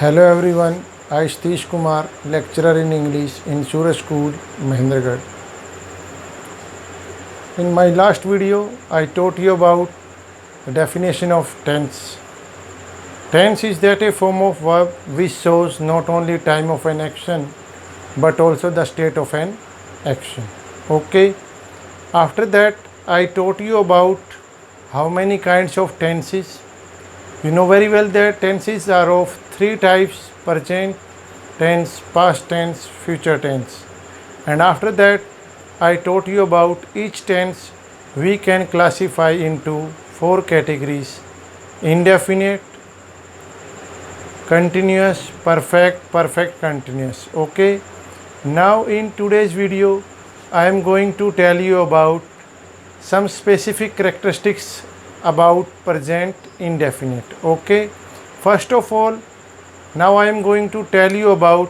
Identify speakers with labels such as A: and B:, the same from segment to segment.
A: Hello everyone, I Satish Kumar, lecturer in English in Suraj School, Mahendragarh. In my last video, I taught you about the definition of tense. Tense is that a form of verb which shows not only time of an action but also the state of an action. Okay. After that, I taught you about how many kinds of tenses. You know very well that tenses are of three types: present tense, past tense, future tense. And after that, I taught you about each tense we can classify into four categories: indefinite, continuous, perfect, perfect continuous. Okay. Now in today's video, I am going to tell you about some specific characteristics about present indefinite. Okay. First of all, now I am going to tell you about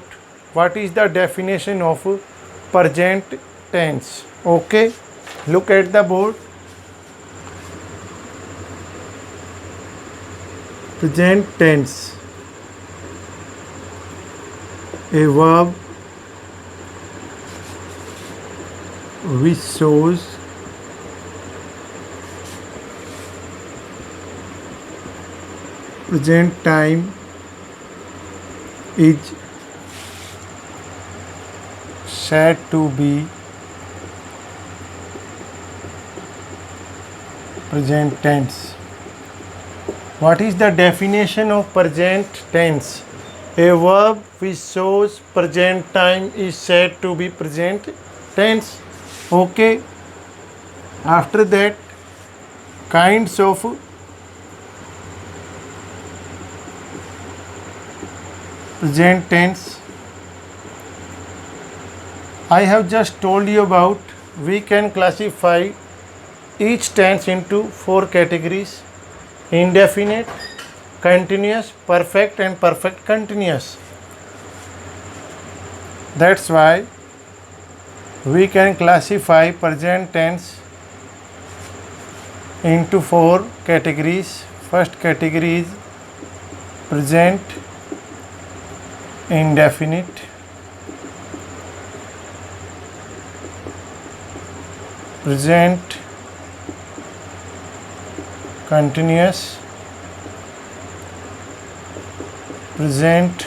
A: what is the definition of present tense. Okay. Look at the board. Present tense, a verb which shows present time is said to be present tense. What is the definition of present tense? A verb which shows present time is said to be present tense. Okay. After that, kinds of present tense. I have just told you about. We can classify each tense into four categories: indefinite, continuous, perfect and perfect continuous. That's why we can classify present tense into four categories. First category is present indefinite, present continuous, present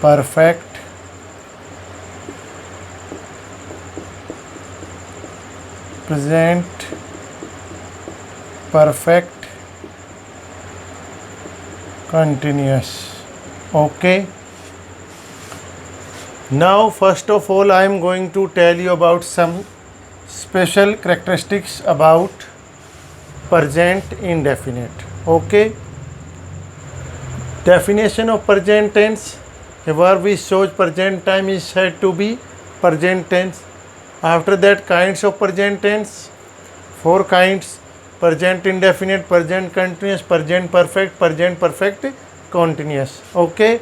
A: perfect, present perfect continuous. Okay. Now first of all, I am going to tell you about some special characteristics about present indefinite. Okay. Definition of present tense: a verb which shows present time is said to be present tense. After that, kinds of present tense, four kinds: present indefinite, present continuous, present perfect, present perfect continuous. Okay.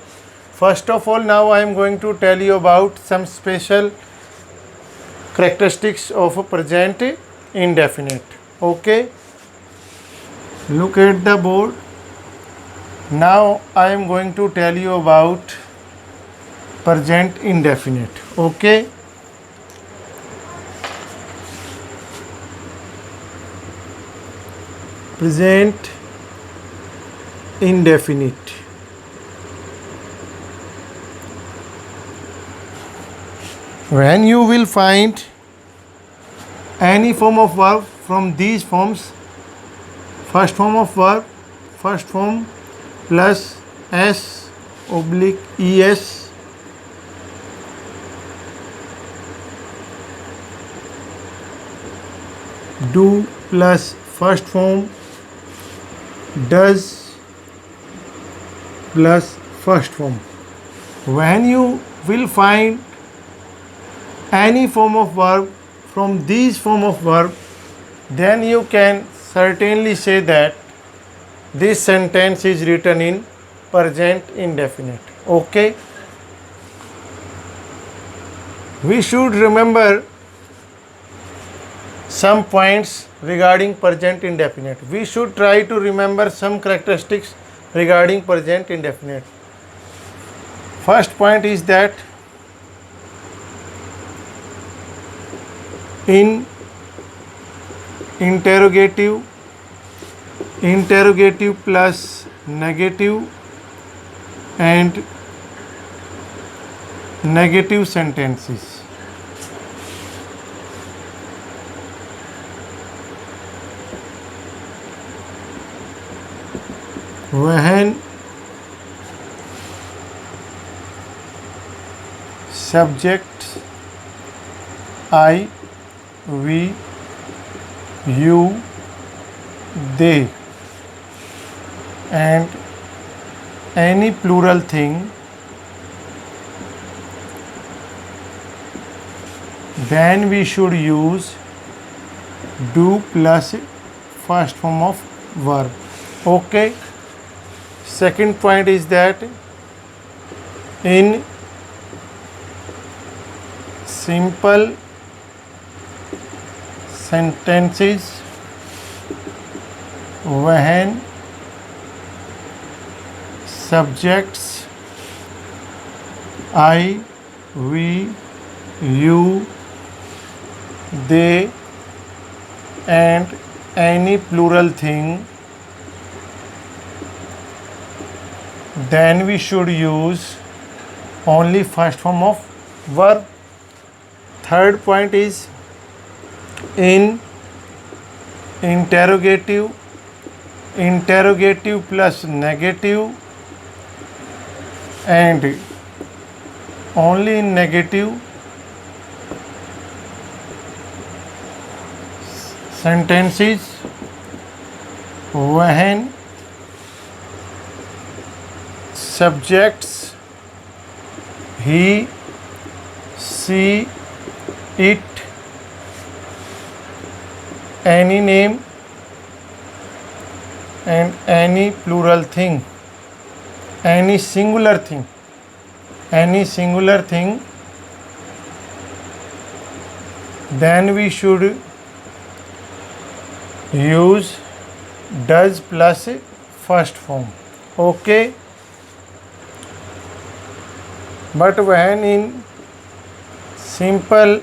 A: First of all, now I am going to tell you about some special characteristics of present indefinite. Okay. Look at the board. Now I am going to tell you about present indefinite. Okay. Present indefinite. When you will find any form of verb from these forms: first form of verb, first form plus s oblique es, do plus first form does plus first form. When you will find any form of verb from these form of verb, then you can certainly say that this sentence is written in present indefinite. Okay. We should remember some points regarding present indefinite. We should try to remember some characteristics regarding present indefinite. First point is that in interrogative plus negative and negative sentences, when subjects I, we, you, they and any plural thing, then we should use do plus first form of verb. Okay. Second point is that in simple sentences, when subjects I, we, you, they and any plural thing, then we should use only first form of verb. Third point is in interrogative plus negative and only in negative sentences, when subjects he, she, it, any name and any plural thing, any singular thing, then we should use does plus first form. Okay. But when in simple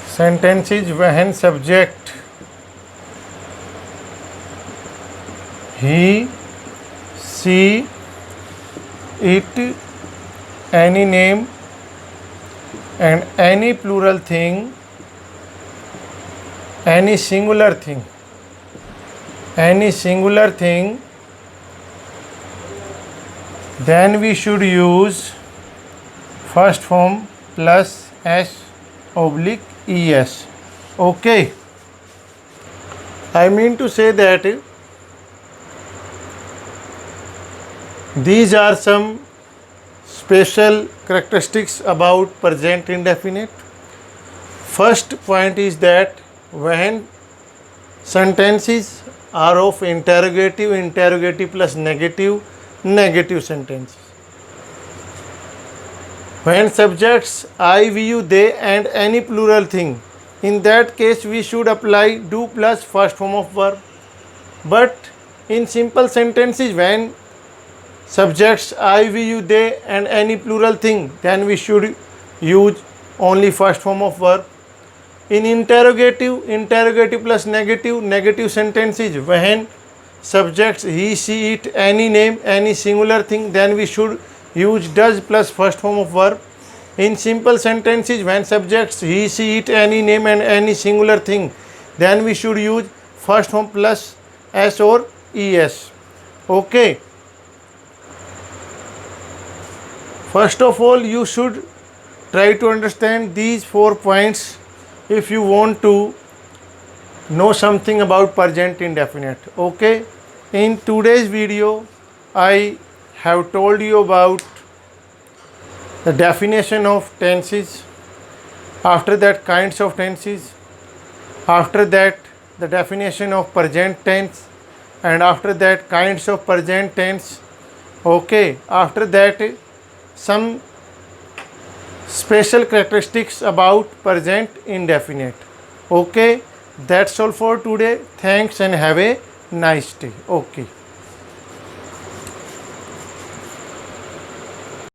A: sentences, when subject he, she, it, any name and any plural thing, any singular thing, then we should use first form plus s oblique es. Okay. I mean to say that these are some special characteristics about present indefinite. First point is that when sentences are of interrogative plus negative sentences, when subjects I, we, you, they and any plural thing, in that case we should apply do plus first form of verb. But in simple sentences, when subjects I, we, you, they and any plural thing, then we should use only first form of verb. In interrogative plus negative sentences, when subjects he, she, it, any name, any singular thing, then we should use does plus first form of verb. In simple sentences, when subjects he, she, it, any name and any singular thing, then we should use first form plus s or es. Okay. First of all, you should try to understand these 4 points if you want to know something about present indefinite. Okay. In today's video, I have told you about the definition of tenses, after that kinds of tenses, after that the definition of present tense, and after that kinds of present tense. Okay. After that some special characteristics about present indefinite. Okay, that's all for today. Thanks and have a nice day. Okay.